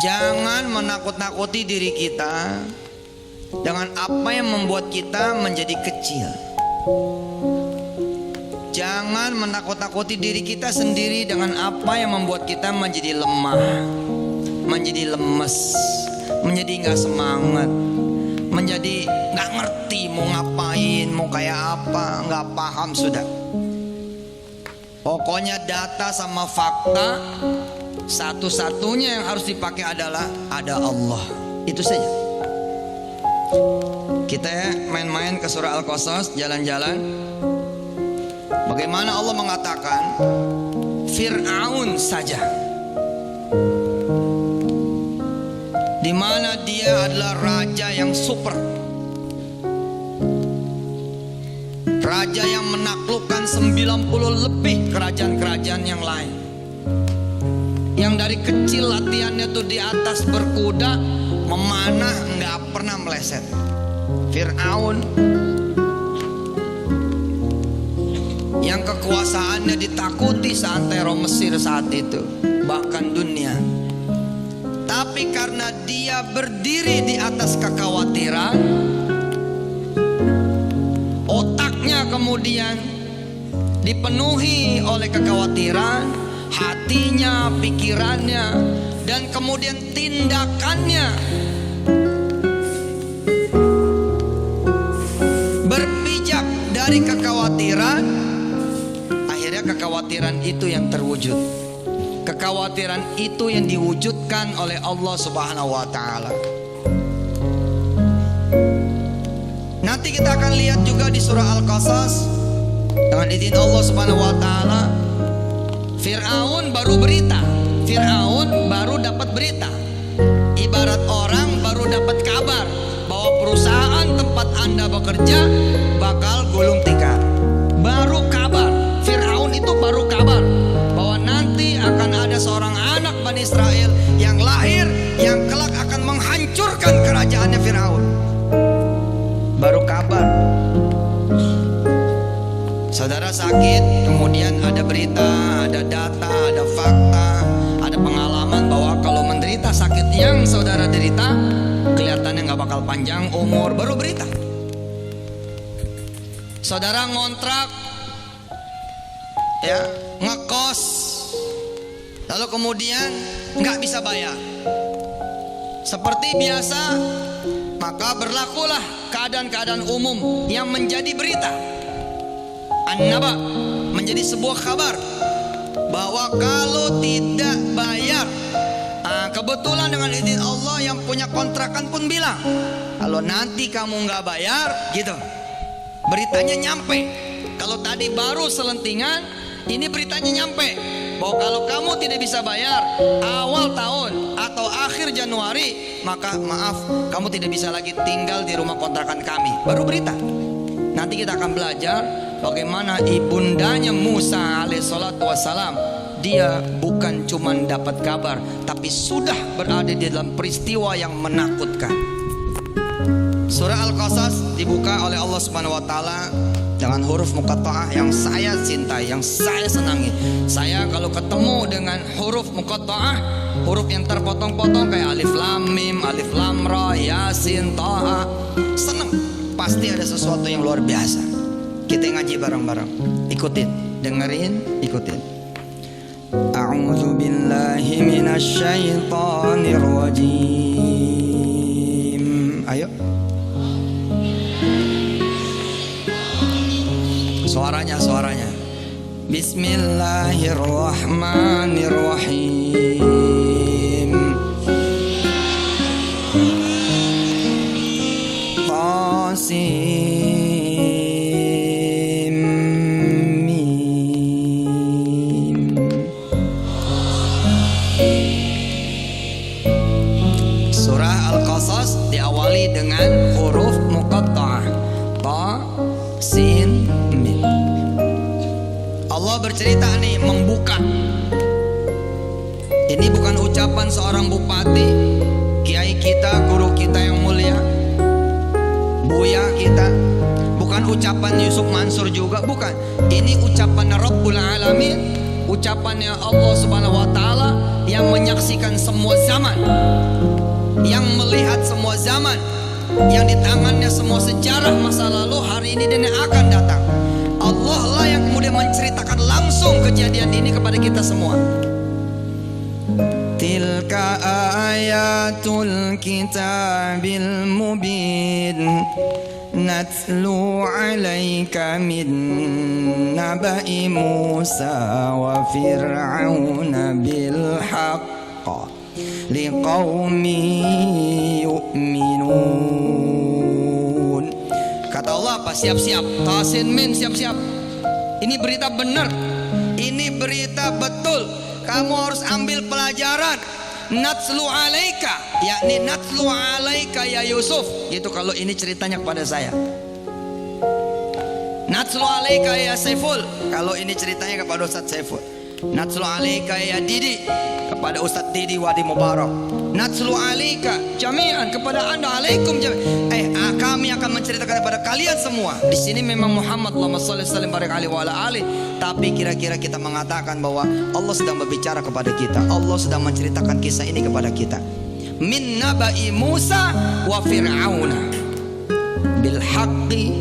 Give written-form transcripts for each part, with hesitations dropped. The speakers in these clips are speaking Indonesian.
Jangan menakut-nakuti diri kita dengan apa yang membuat kita menjadi kecil. Jangan menakut-nakuti diri kita sendiri dengan apa yang membuat kita menjadi lemah, menjadi lemes, menjadi gak semangat, menjadi gak ngerti mau ngapain, mau kayak apa, gak paham sudah. Pokoknya data sama fakta, satu-satunya yang harus dipakai adalah ada Allah. Itu saja. Kita main-main ke surah Al-Qasas, jalan-jalan. Bagaimana Allah mengatakan Fir'aun saja, di mana dia adalah raja yang super, raja yang menaklukkan 90 lebih kerajaan-kerajaan yang lain, yang dari kecil latihannya tuh di atas berkuda, memanah, nggak pernah meleset. Fir'aun yang kekuasaannya ditakuti seantero Mesir saat itu, bahkan dunia. Tapi karena dia berdiri di atas kekhawatiran, otaknya kemudian dipenuhi oleh kekhawatiran, hatinya, pikirannya, dan kemudian tindakannya berpijak dari kekhawatiran. Akhirnya kekhawatiran itu yang terwujud. Kekhawatiran itu yang diwujudkan oleh Allah Subhanahu wa Ta'ala. Nanti kita akan lihat juga di surah Al-Qasas, dengan izin Allah Subhanahu wa Ta'ala, Fir'aun baru berita, Fir'aun baru dapat berita. Ibarat orang baru dapat kabar bahwa perusahaan tempat Anda bekerja bakal gulung tikar. Baru kabar, Fir'aun itu baru kabar bahwa nanti akan ada seorang anak Bani Israel yang lahir, yang kelak akan menghancurkan kerajaannya Fir'aun. Baru kabar. Saudara sakit, kemudian ada berita, ada data, ada fakta, ada pengalaman bahwa kalau menderita sakit yang saudara derita, kelihatannya gak bakal panjang umur. Baru berita. Saudara ngontrak, ya, ngekos, lalu kemudian gak bisa bayar. Seperti biasa, maka berlakulah keadaan-keadaan umum yang menjadi berita. An-Naba menjadi sebuah kabar bahwa kalau tidak bayar, kebetulan dengan izin Allah yang punya kontrakan pun bilang, kalau nanti kamu nggak bayar, gitu. Beritanya nyampe. Kalau tadi baru selentingan, ini beritanya nyampe bahwa kalau kamu tidak bisa bayar awal tahun atau akhir Januari, maka maaf, kamu tidak bisa lagi tinggal di rumah kontrakan kami. Baru berita. Nanti kita akan belajar bagaimana ibundanya Musa alaihissalatu wassalam, dia bukan cuma dapat kabar, tapi sudah berada di dalam peristiwa yang menakutkan. Surah Al-Qasas dibuka oleh Allah Subhanahu wa Ta'ala dengan huruf muqatta'ah yang saya cintai, yang saya senangi. Saya kalau ketemu dengan huruf muqatta'ah, huruf yang terpotong-potong kayak alif lam mim, alif lam ra, yasin, taha, seneng. Pasti ada sesuatu yang luar biasa. Kita ngaji bareng-bareng. Ikutin, dengerin, ikutin. A'udzu billahi minasy syaithanir rajim. Ayo. Suaranya. Bismillahirrahmanirrahim. Qasim mim. Surah Al-Qasas diawali dengan huruf muqatta'ah, ta, sin, mim. Allah bercerita nih, membuka. Ini bukan ucapan seorang bupati, kiai kita, guru kita yang mulia, buya kita. Bukan ucapan Yusuf Mansur juga, bukan. Ini ucapan Rabbul Alamin ucapannya Allah Subhanahu wa taala yang menyaksikan semua zaman, yang melihat semua zaman, yang di tangannya semua sejarah masa lalu, hari ini dan yang akan datang. Allah lah yang kemudian menceritakan langsung kejadian ini kepada kita semua. Tilka ayatul kitabil mubin natlu alaika min naba'i Musa wa fir'auna bil haqq liqaumin yu'minun. Kata Allah apa? Siap-siap. Tasin min, siap-siap. Ini berita benar, ini berita betul. Kamu harus ambil pelajaran. Natslu alaika, yakni natslu alaika ya Yusuf. Gitu kalau ini ceritanya kepada saya. Natslu alaika ya Saiful, kalau ini ceritanya kepada Ustaz Saiful. Natslu alaika ya Didi, kepada Ustaz Didi Wadi Mubarak. Natslu alaika jami'an, kepada anda, alaikum jami'an. Kami akan menceritakan kepada kalian semua. Di sini memang Muhammad Allahumma shalli sallim barik alaihi wa ala ali. Tapi kira-kira kita mengatakan bahwa Allah sedang berbicara kepada kita, Allah sedang menceritakan kisah ini kepada kita. Min naba'i Musa wa fir'auna bil haqqi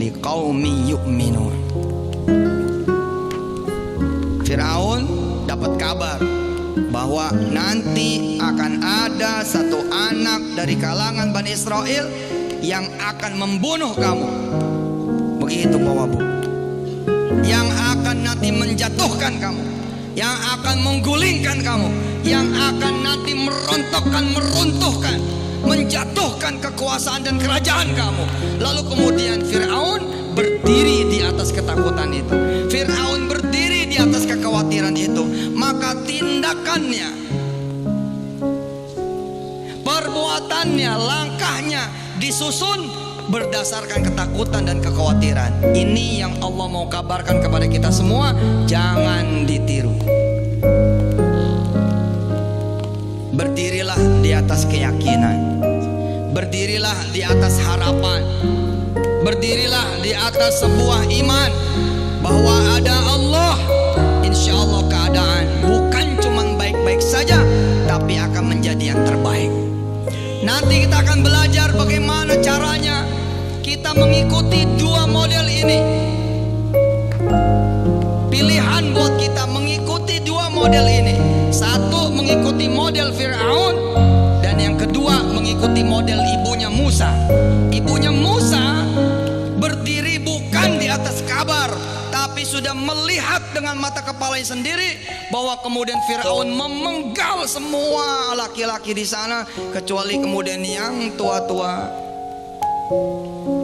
liqaumi yu'minun. Fir'aun dapat kabar bahwa nanti akan ada satu anak dari kalangan Bani Israel yang akan membunuh kamu. Begitu Bapak Bu, yang akan nanti menjatuhkan kamu, yang akan menggulingkan kamu, yang akan nanti meruntuhkan, menjatuhkan kekuasaan dan kerajaan kamu. Lalu kemudian Fir'aun berdiri di atas ketakutan itu, Fir'aun berdiri di atas kekhawatiran itu. Maka tindakannya, perbuatannya, langkahnya disusun berdasarkan ketakutan dan kekhawatiran. Ini yang Allah mau kabarkan kepada kita semua. Jangan ditiru. Berdirilah di atas keyakinan, berdirilah di atas harapan, berdirilah di atas sebuah iman bahwa ada Allah. Insya Allah keadaan bukan cuma baik-baik saja, tapi akan menjadi yang terbaik. Nanti kita akan belajar bagaimana caranya kita mengikuti dua model ini. Pilihan buat kita mengikuti dua model ini. Satu, mengikuti model Fir'aun, dan yang kedua mengikuti model ibunya Musa. Ibunya Musa berdiri bukan di atas kabar, tapi sudah melihat dengan mata kepalanya sendiri bahwa kemudian Fir'aun memenggal semua laki-laki di sana, kecuali kemudian yang tua-tua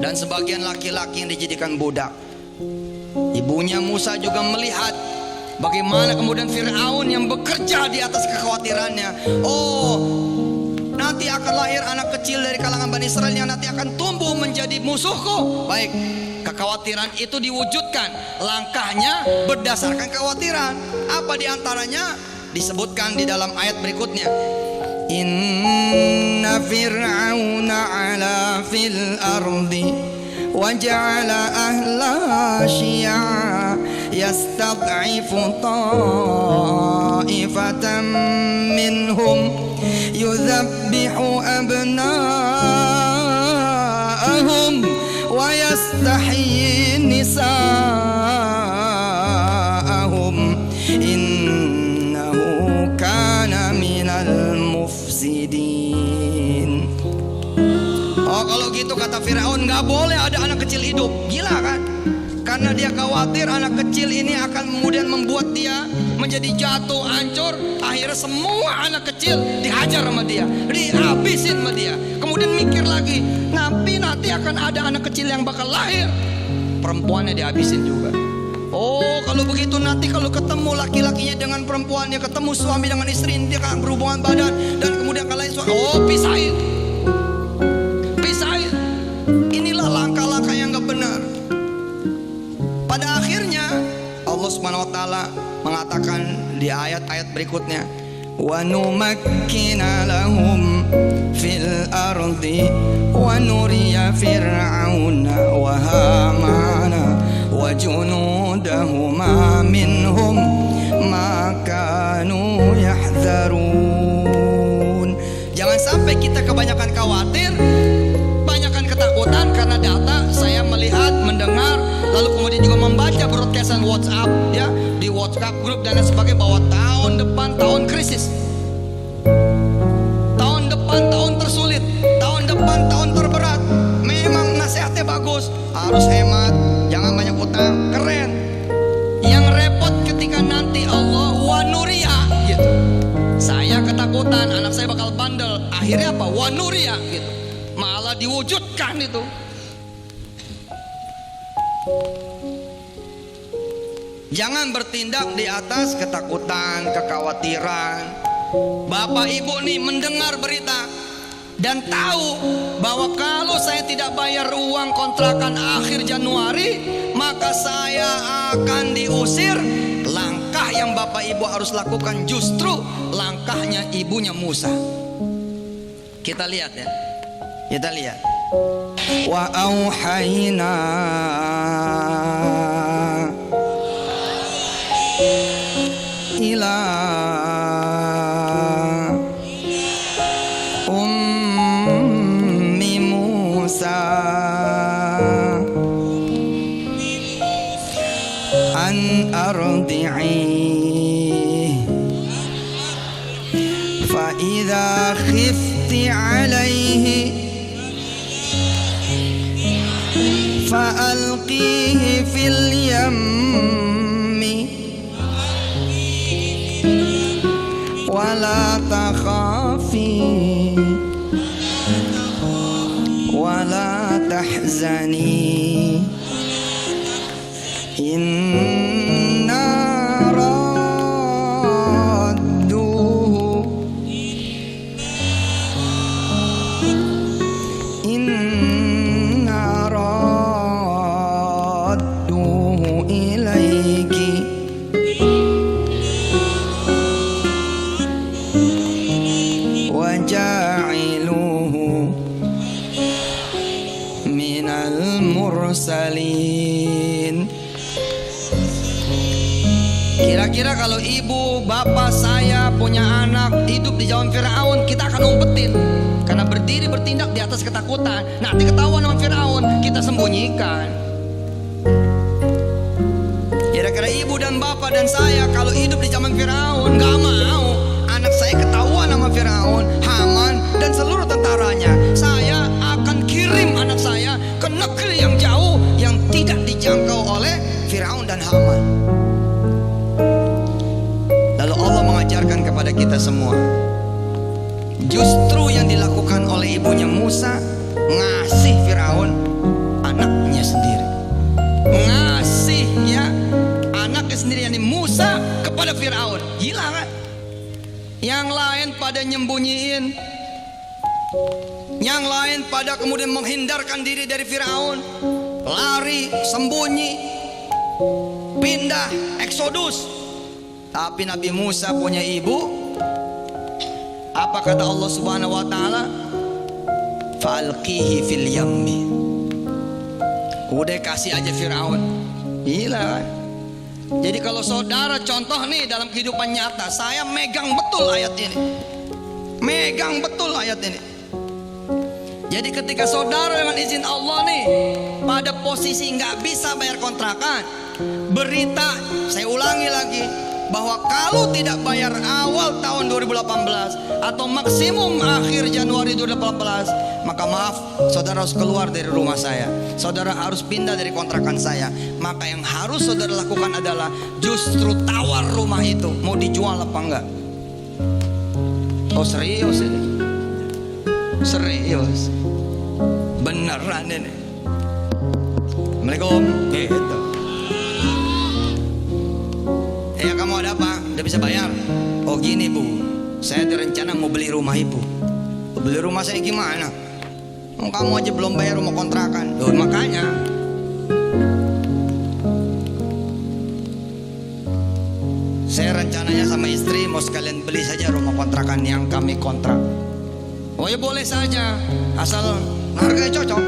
dan sebagian laki-laki yang dijadikan budak. Ibunya Musa juga melihat bagaimana kemudian Fir'aun yang bekerja di atas kekhawatirannya. Oh, nanti akan lahir anak kecil dari kalangan Bani Israel yang nanti akan tumbuh menjadi musuhku. Baik, kekhawatiran itu diwujudkan. Langkahnya berdasarkan kekhawatiran. Apa diantaranya? Disebutkan di dalam ayat berikutnya. Inna fir'auna ala fil ardi wa ja'ala ahlaha syi'a yastad'ifu ta'ifatan minhum yuzabbihu abna'ahum wa yastahyi nisa'ahum innahu kana minal mufsidin. Oh, kalau gitu kata Fir'aun, nggak boleh ada anak kecil hidup. Gila kan? Karena dia khawatir anak kecil ini akan kemudian membuat dia menjadi jatuh, hancur. Akhirnya semua anak kecil dihajar sama dia, dihabisin sama dia. Kemudian mikir lagi, nanti akan ada anak kecil yang bakal lahir, perempuannya dihabisin juga. Oh, kalau begitu nanti kalau ketemu laki-lakinya dengan perempuannya, ketemu suami dengan istri, dia akan berhubungan badan, dan kemudian kalian suami, oh pisahin. Inilah langkah-langkah yang gak benar. Pada akhirnya Allah Subhanahu wa taala mengatakan di ayat-ayat berikutnya, wa numakkina lahum fil ardi wa nuriya fir'auna wa hamana wa junudahu ma minhum ma kanu yahdzarun. Jangan sampai kita kebanyakan khawatir, kebanyakan ketakutan karena data saya melihat, mendengar, lalu kemudian juga membaca broadcastan WhatsApp ya, di WhatsApp grup dan lain sebagainya, bahwa tahun depan tahun krisis, tahun depan tahun tersulit, tahun depan tahun terberat. Memang nasihatnya bagus, harus hemat, jangan banyak utang, keren. Yang repot ketika nanti Allah wanuria gitu. Saya ketakutan anak saya bakal bandel, akhirnya apa? Wanuria gitu, malah diwujudkan itu. Jangan bertindak di atas ketakutan, kekhawatiran. Bapak ibu nih mendengar berita dan tahu bahwa kalau saya tidak bayar uang kontrakan akhir Januari, maka saya akan diusir. Langkah yang bapak ibu harus lakukan justru langkahnya ibunya Musa. Kita lihat ya, kita lihat. Wa auhayna ila ummi Musa an ardi'i fa idza khifti alaihi fa alqihi fil yammi wala takhafi wala tahzani inna radduhu ilaiki wa ja'iluhu minal mursalin. Kira-kira kalau ibu, bapak saya punya anak hidup di zaman Firaun, kita akan umpetin. Karena berdiri bertindak di atas ketakutan. Nanti ketahuan sama Firaun, kita sembunyikan. Kira-kira ibu dan bapak dan saya kalau hidup di zaman Firaun, gak mau anak saya ketahuan sama Firaun, Haman dan seluruh tentaranya. Saya akan kirim anak saya ke negeri yang jauh yang tidak dijangkau oleh Firaun dan Haman. Lalu Allah mengajarkan kepada kita semua, justru yang dilakukan oleh ibunya Musa, ngasih Firaun anaknya sendiri, ngasih ya anaknya sendiri, yakni Musa, kepada Firaun. Gila kan? Yang lain pada nyembunyiin, yang lain pada kemudian menghindarkan diri dari Firaun, lari, sembunyi, pindah, eksodus. Tapi Nabi Musa punya ibu. Apa kata Allah Subhanahu wa taala? Falqihi fil yammi. Udah kasih aja Firaun. Gila kan? Jadi kalau saudara contoh nih dalam kehidupan nyata, saya megang betul ayat ini. Megang betul ayat ini. Jadi ketika saudara dengan izin Allah nih pada posisi nggak bisa bayar kontrakan, berita, saya ulangi lagi, bahwa kalau tidak bayar awal tahun 2018 atau maksimum akhir Januari 2018, maka maaf, saudara harus keluar dari rumah saya, saudara harus pindah dari kontrakan saya. Maka yang harus saudara lakukan adalah justru tawar rumah itu, mau dijual apa enggak. Oh serius ini, serius, beneran ini. Assalamualaikum. Gitu. Ya kamu ada apa? Udah bisa bayar? Oh gini bu, saya ada rencana mau beli rumah ibu. Beli rumah saya gimana? Oh, kamu aja belum bayar rumah kontrakan. Loh, makanya saya rencananya sama istri mau sekalian beli saja rumah kontrakan yang kami kontrak. Oh ya boleh saja, asal harganya cocok.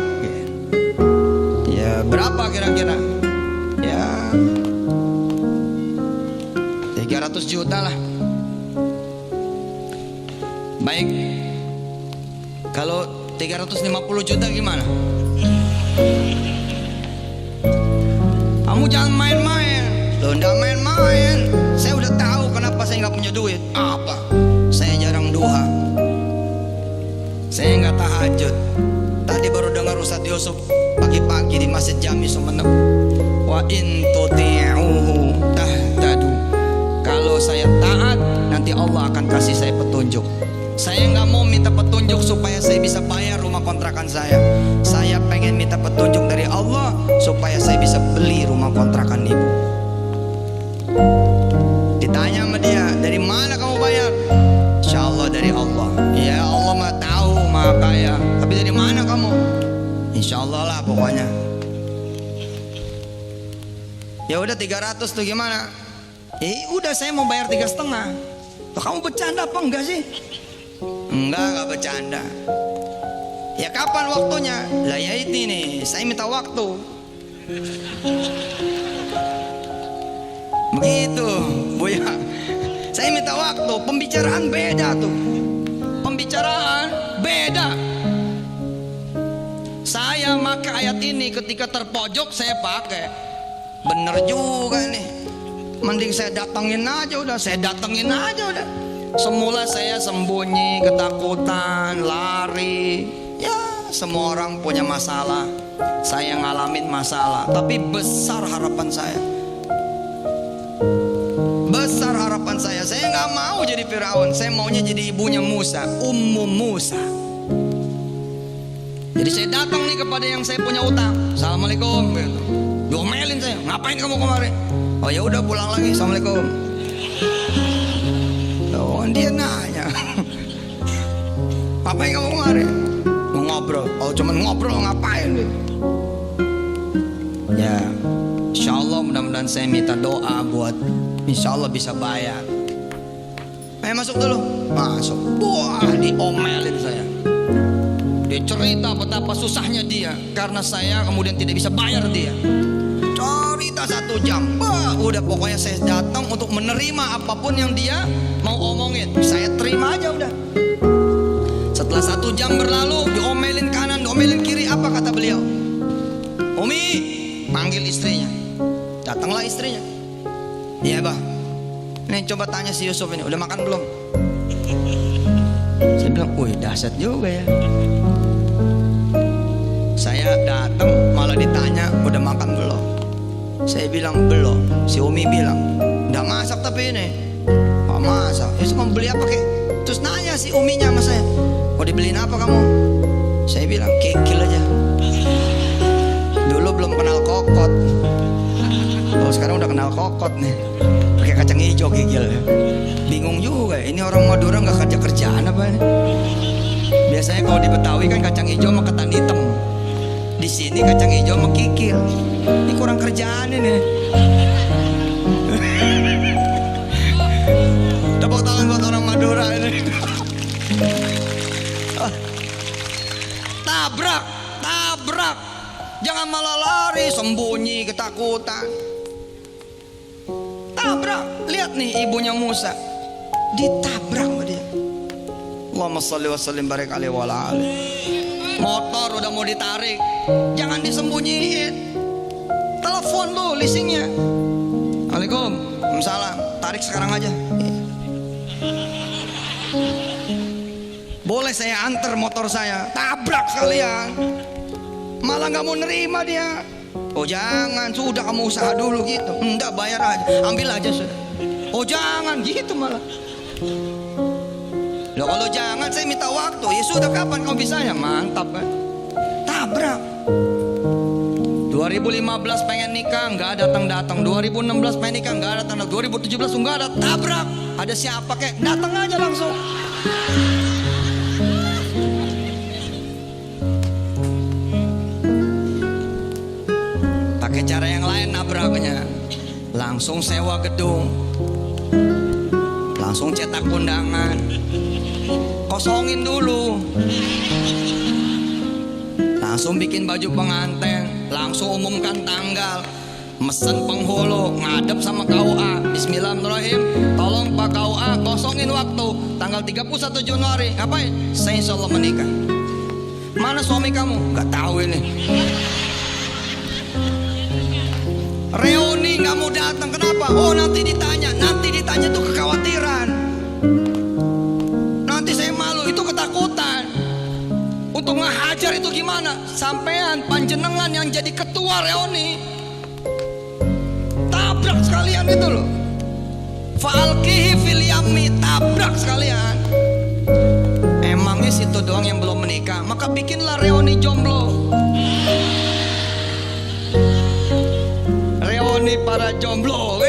Ya berapa kira-kira? Ya 300 juta lah. Baik, kalau 350 juta gimana? Kamu jangan main-main. Loh, enggak main-main. Saya udah tahu kenapa saya nggak punya duit. Apa? Saya jarang duha. Saya nggak tahajud. Tadi baru dengar Ustadz Yusuf pagi-pagi di Masjid Jami Sumeneb. Wa in tuti'uhu tahtadu. Kalau saya taat, nanti Allah akan kasih saya petunjuk. Saya nggak mau minta petunjuk supaya saya bisa bayar rumah kontrakan saya. Saya pengen minta petunjuk dari Allah supaya saya bisa beli rumah kontrakan ibu. Ditanya sama dia, dari mana kamu bayar? Insya Allah dari Allah. Ya Allah mah tahu, maha kaya. Tapi dari mana kamu? Insya Allah lah pokoknya. Ya udah 300 tuh gimana? Udah saya mau bayar 3,5. Tuh, kamu bercanda apa enggak sih? Enggak bercanda. Ya kapan waktunya? Lah ya ini nih, saya minta waktu. Begitu, Buya. Saya minta waktu. Pembicaraan beda tuh. Pembicaraan beda. Saya pakai ayat ini ketika terpojok saya pakai. Bener juga nih. Mending saya datengin aja udah. Semula saya sembunyi, ketakutan, lari. Ya, semua orang punya masalah. Saya ngalamin masalah, tapi besar harapan saya. Besar harapan saya. Saya nggak mau jadi Firaun. Saya maunya jadi ibunya Musa, Ummu Musa. Jadi saya datang nih kepada yang saya punya utang. Assalamualaikum. Gitu. Diomelin saya. Ngapain kamu kemarin? Oh ya udah pulang lagi. Assalamualaikum. Oh, dia nanya. Ngapain kamu kemarin? Mau ngobrol. Oh cuman ngobrol, ngapain? Ya, insya Allah mudah-mudahan saya minta doa buat insya Allah bisa bayar. Ayo masuk dulu. Masuk. Wah, diomelin saya. Dia cerita betapa susahnya dia karena saya kemudian tidak bisa bayar dia. Cerita 1 jam. Wah, udah pokoknya saya datang untuk menerima apapun yang dia mau omongin. Saya terima aja udah. Setelah 1 jam berlalu, diomelin kanan, diomelin kiri. Apa kata beliau? Umi, panggil istrinya. Datanglah istrinya. Iya bah. Nih coba tanya si Yusuf ini, udah makan belum? Saya bilang, wih dahsyat juga ya. Saya datang malah ditanya, udah makan belum? Saya bilang belum. Si Umi bilang, udah masak tapi ini. Gak masak. Yusuf mau beli apa kek? Terus nanya si Uminya sama saya, mau dibeliin apa kamu? Saya bilang kikil aja. Dulu belum kenal kokot. Oh sekarang udah kenal kokot nih. Pakai kacang hijau kikil. Bingung juga. Ini orang Madura nggak kerja kerjaan apa ini? Biasanya kalau di Betawi kan kacang hijau sama ketan hitam. Di sini kacang hijau sama kikil. Ini kurang kerjaan ini. Tepuk tangan buat orang Madura ini. Tabrak. Jangan malah lari, sembunyi, ketakutan. Tabrak. Lihat nih ibunya Musa. Ditabrak sama dia. Allahumma sholli wa sallim barik alaihi wa ala alihi. Motor udah mau ditarik, jangan disembunyiin. Telepon lu leasingnya. Waalaikumsalam. Tarik sekarang aja. Boleh saya antar motor saya? Tabrak sekalian. Malah nggak mau nerima dia. Oh jangan, sudah kamu usaha dulu gitu. Enggak, bayar aja, ambil aja sudah. Oh jangan gitu malah. Loh kalau jangan saya minta waktu. Ya sudah kapan kau bisanya? Mantap kan. Tabrak. 2015 pengen nikah nggak datang. 2016 pengen nikah nggak datang. 2017 nggak ada. Tabrak. Ada siapa kek? Datang aja langsung. Pakai cara yang lain nabraknya. Langsung sewa gedung. Langsung cetak undangan. Kosongin dulu. Langsung bikin baju pengantin. Langsung umumkan tanggal. mesen penghulu ngadep sama KUA. Bismillahirrahmanirrahim, tolong Pak KUA kosongin waktu tanggal 31 Januari. Ngapain? Saya insya Allah menikah. Mana suami kamu? Gak tahu ini. Reuni nggak mau datang, kenapa? Oh nanti ditanya tuh kekhawatiran. Nanti saya malu, itu ketakutan. Untuk ngehajar itu gimana? Sampean panjenengan yang jadi ketua reuni, tabrak sekalian itu loh. Fa'alqihi fil yammi, tabrak sekalian. Emangnya situ doang yang belum menikah? Maka bikinlah reuni jomblo. Reuni para jomblo.